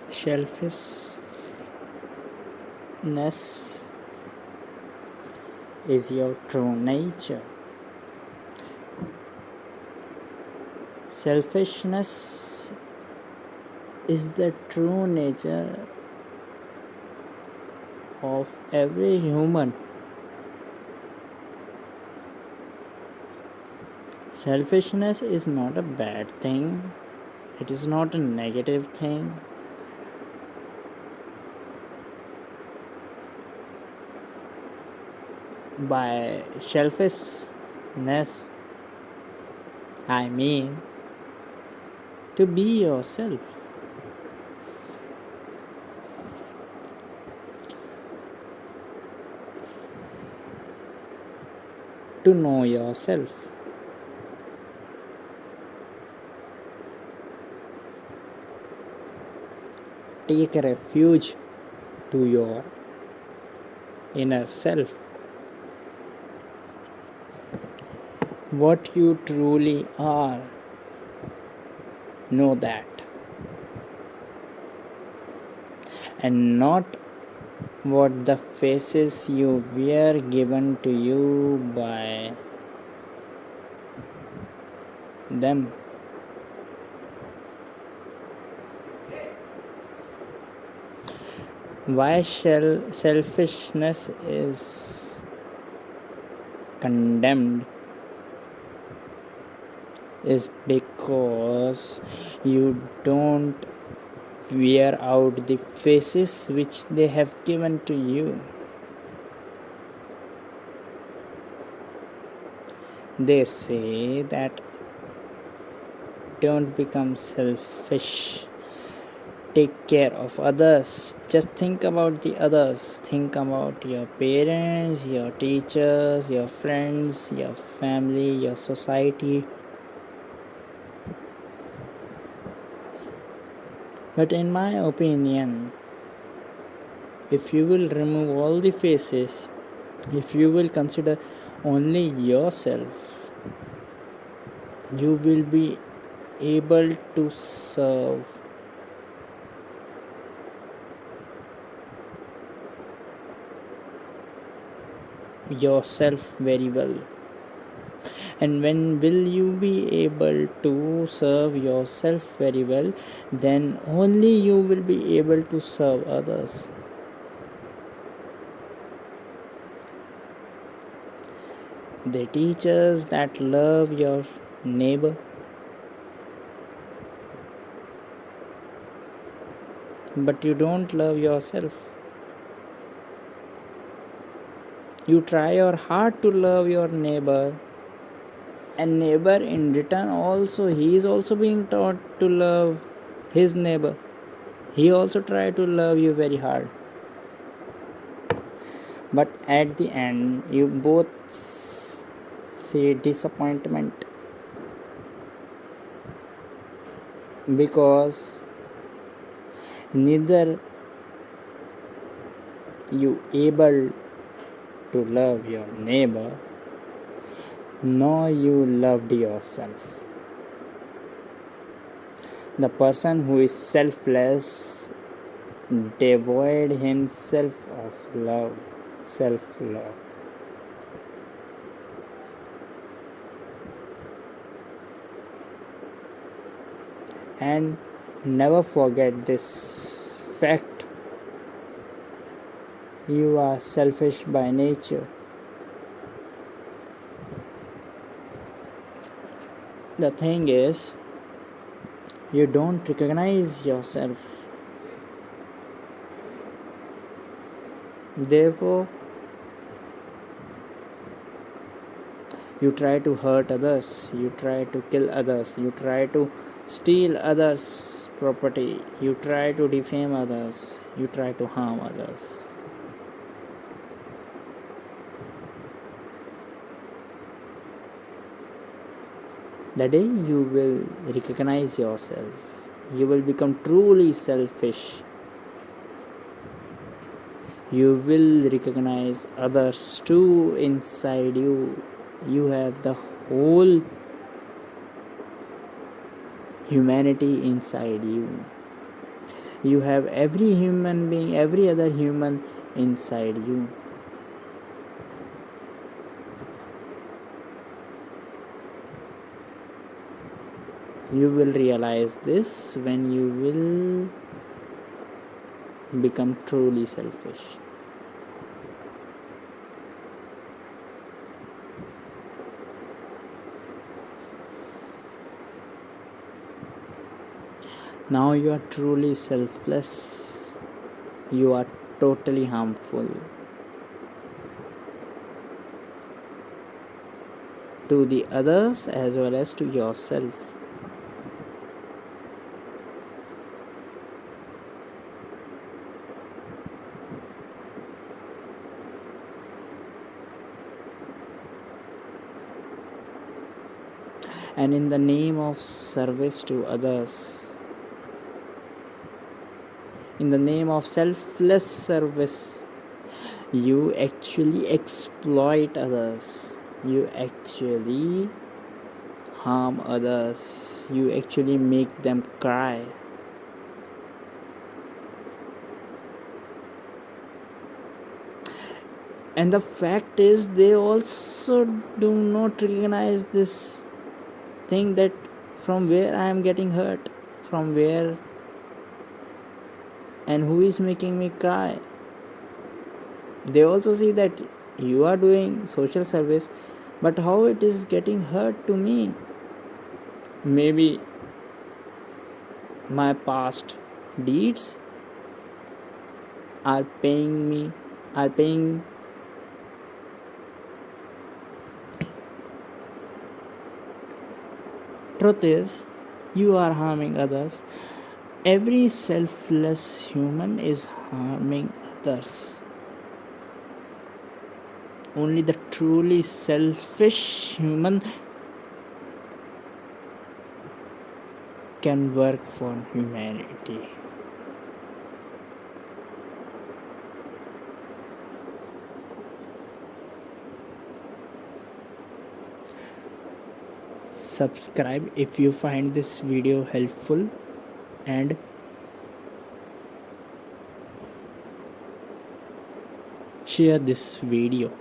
Selfishness is your true nature. Selfishness is the true nature of every human. Selfishness is not a bad thing, it is not a negative thing. By selfishness, I mean to be yourself. To know yourself. Take refuge to your inner self. What you truly are. Know that. And not what the faces you wear given to you by them. Why selfishness is condemned is because you don't wear out the faces which they have given to you. They say that don't become selfish. Take care of others. Just think about the others. Think about your parents, your teachers, your friends, your family, your society. But in my opinion, if you will remove all the faces, if you will consider only yourself, you will be able to serve yourself very well. And when will you be able to serve yourself very well, then only you will be able to serve others. They teach us that love your neighbor, but you don't love yourself. You try your hard to love your neighbor, and neighbor in return also, he is also being taught to love his neighbor. He also try to love you very hard, but at the end you both see disappointment because neither you able to love your neighbor nor you loved yourself. The person who is selfless devoid himself of love, self-love. And never forget this fact. You are selfish by nature. The thing is, you don't recognize yourself. Therefore, you try to hurt others, you try to kill others, you try to steal others' property, you try to defame others, you try to harm others. The day you will recognize yourself, you will become truly selfish. You will recognize others too inside you. You have the whole humanity inside you. You have every human being, every other human inside you. You will realize this when you will become truly selfish. Now you are truly selfless. You are totally harmful to the others as well as to yourself. And in the name of service to others, in the name of selfless service, you actually exploit others. You actually harm others. You actually make them cry. And the fact is, they also do not recognize this thing, that from where I am getting hurt, from where and who is making me cry. They also see that you are doing social service, but how it is getting hurt to me. Maybe my past deeds are paying. Truth is, you are harming others. Every selfless human is harming others. Only the truly selfish human can work for humanity. Subscribe if you find this video helpful, and share this video.